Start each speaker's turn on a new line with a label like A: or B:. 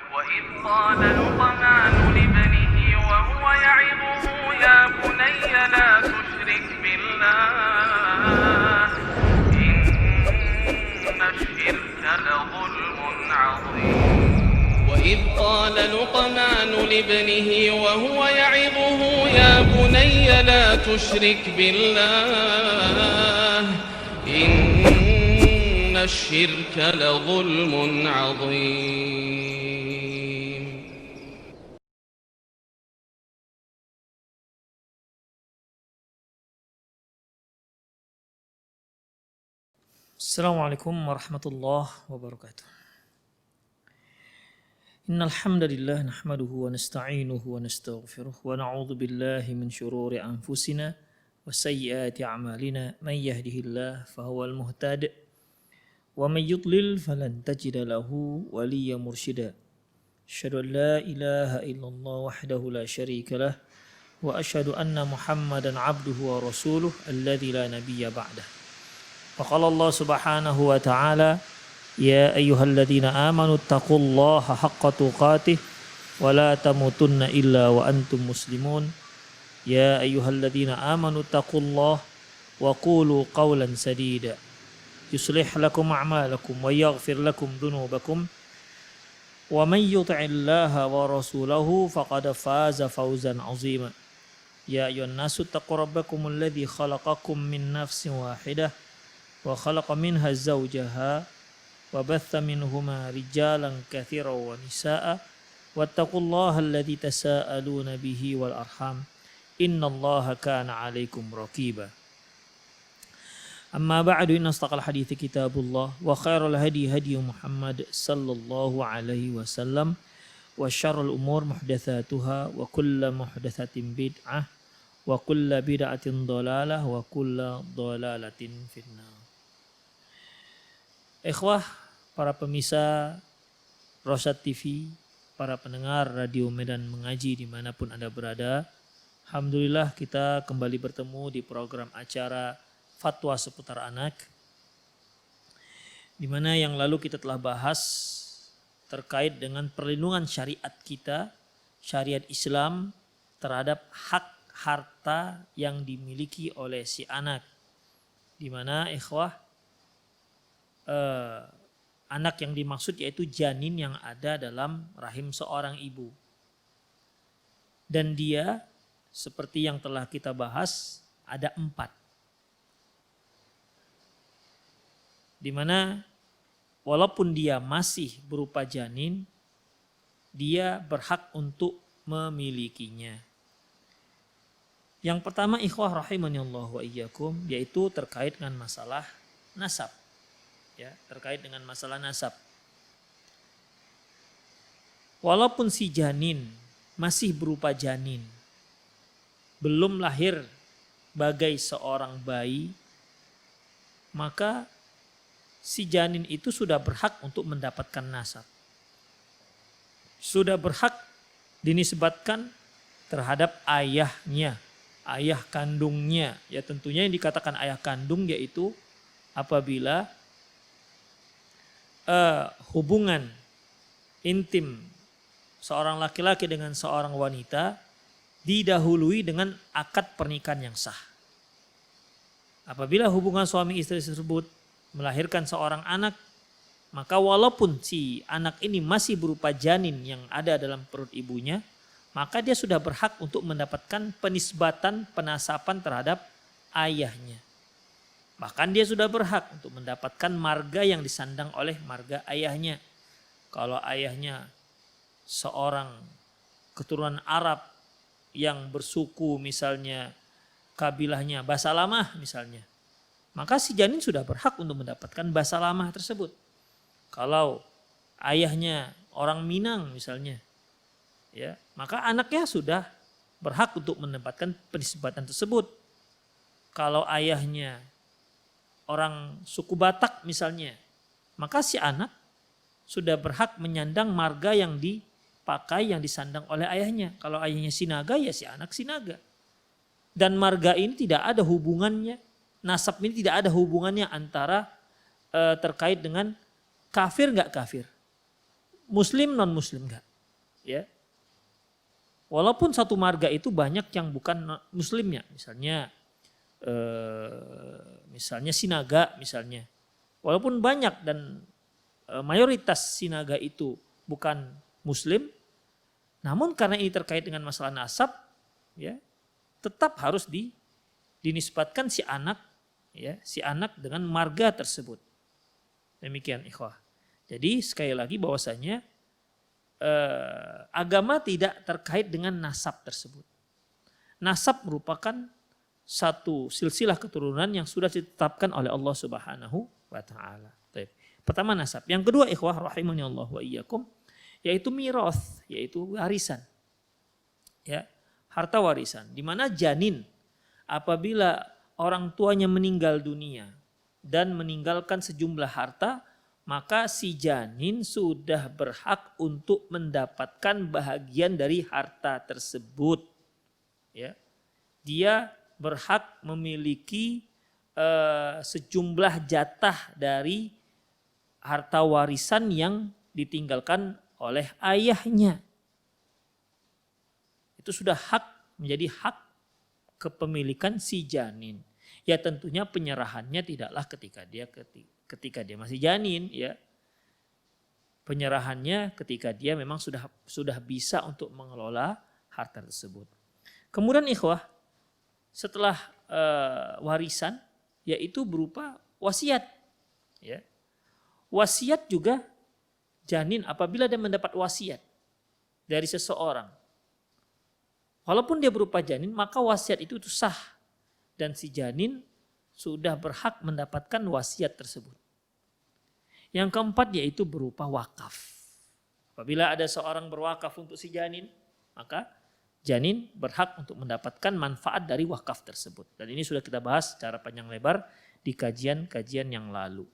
A: وإذ قال لقمان لابنه وهو يعظه يا بني لا تشرك بالله إن الشرك لظلم عظيم وإذ قال لقمان لابنه وهو يعظه يا بني لا تشرك بالله إن الشرك لظلم عظيم.
B: Assalamualaikum warahmatullahi wabarakatuh. Innal hamdalillah nahmaduhu wa nasta'inuhu wa nastaghfiruh wa na'udzu billahi min shururi anfusina wa sayyiati a'malina may yahdihillahu fahuwal muhtadi wa may yudlil falan tajida lahu waliyyan mursyida. Asyhadu an la ilaha illallah wahdahu la syarika lah wa asyhadu anna Muhammadan 'abduhu wa rasuluh alladzi la nabiyya ba'dah. Wa qala Allah subhanahu wa ta'ala ya ayyuhalladzina amanu taqullaha haqqa tuqatih wa la tamutunna illa wa antum muslimun. Ya ayyuhalladzina amanu taqullaha wa qulu qawlan sadida yuslih lakum a'malakum wa yaghfir lakum dhunubakum wa man yuti'illaha wa rasulahu faqad faza fawzan 'azima. Ya ayyuhan nasu taqu rabbakumul ladzi khalaqakum min nafsin wahidah wa khalaqa minha zawjaha wa batha minhuma rijalan katsiran wa nisaa wattaqullaha alladzi tasaaluna bihi wal arham innallaha kana 'alaikum raqiba. Amma ba'du, inna ashtaqal hadithi kitabullah wa khairal hadi hadi Muhammad sallallahu alaihi wasallam wa syarrul umur muhdatsatuha wa kullu muhdatsatin bid'ah wa kullu bid'atin dhalalah wa kullu dhalalatin finnar. Ikhwah, para pemirsa Rosyad TV, para pendengar Radio Medan Mengaji dimanapun Anda berada, alhamdulillah kita kembali bertemu di program acara Fatwa Seputar Anak, di mana yang lalu kita telah bahas terkait dengan perlindungan syariat kita, syariat Islam terhadap hak harta yang dimiliki oleh si anak, di mana ikhwah anak yang dimaksud yaitu janin yang ada dalam rahim seorang ibu. Dan dia seperti yang telah kita bahas ada 4. Di mana walaupun dia masih berupa janin, dia berhak untuk memilikinya. Yang pertama ikhwah rahimanillah wa iyyakum, yaitu terkait dengan masalah nasab. Ya, terkait dengan masalah nasab. Walaupun si janin masih berupa janin, belum lahir bagai seorang bayi, maka si janin itu sudah berhak untuk mendapatkan nasab. Sudah berhak dinisbatkan terhadap ayahnya, ayah kandungnya. Ya tentunya yang dikatakan ayah kandung yaitu apabila hubungan intim seorang laki-laki dengan seorang wanita didahului dengan akad pernikahan yang sah. Apabila hubungan suami istri tersebut melahirkan seorang anak, maka walaupun si anak ini masih berupa janin yang ada dalam perut ibunya, maka dia sudah berhak untuk mendapatkan penisbatan penasapan terhadap ayahnya. Bahkan dia sudah berhak untuk mendapatkan marga yang disandang oleh marga ayahnya. Kalau ayahnya seorang keturunan Arab yang bersuku misalnya kabilahnya Basalamah misalnya, maka si janin sudah berhak untuk mendapatkan Basalamah tersebut. Kalau ayahnya orang Minang misalnya, ya, maka anaknya sudah berhak untuk mendapatkan penisbatan tersebut. Kalau ayahnya orang suku Batak misalnya, maka si anak sudah berhak menyandang marga yang dipakai, yang disandang oleh ayahnya. Kalau ayahnya Sinaga, ya si anak Sinaga. Dan marga ini tidak ada hubungannya, nasab ini tidak ada hubungannya antara terkait dengan kafir nggak kafir. muslim non muslim enggak. Ya. Walaupun satu marga itu banyak yang bukan muslimnya, misalnya sinaga misalnya. Walaupun banyak dan mayoritas sinaga itu bukan muslim, namun karena ini terkait dengan masalah nasab, ya, tetap harus dinisbatkan si anak dengan marga tersebut. Demikian ikhwah. Jadi sekali lagi bahwasanya agama tidak terkait dengan nasab tersebut. Nasab merupakan satu silsilah keturunan yang sudah ditetapkan oleh Allah Subhanahu wa taala. Pertama nasab. Yang kedua ikhwah rahimani Allah wa iyyakum, yaitu mirath, yaitu warisan. Ya, harta warisan di mana janin apabila orang tuanya meninggal dunia dan meninggalkan sejumlah harta, maka si janin sudah berhak untuk mendapatkan bahagian dari harta tersebut. Ya. Dia berhak memiliki sejumlah jatah dari harta warisan yang ditinggalkan oleh ayahnya. Itu sudah menjadi hak kepemilikan si janin. Ya tentunya penyerahannya tidaklah ketika dia masih janin, ya. Penyerahannya ketika dia memang sudah bisa untuk mengelola harta tersebut. Kemudian ikhwah, setelah warisan yaitu berupa wasiat, ya. Wasiat juga janin apabila dia mendapat wasiat dari seseorang, walaupun dia berupa janin, maka wasiat itu sah dan si janin sudah berhak mendapatkan wasiat tersebut. Yang keempat yaitu berupa wakaf. Apabila ada seorang berwakaf untuk si janin, maka janin berhak untuk mendapatkan manfaat dari wakaf tersebut. Dan ini sudah kita bahas secara panjang lebar di kajian-kajian yang lalu.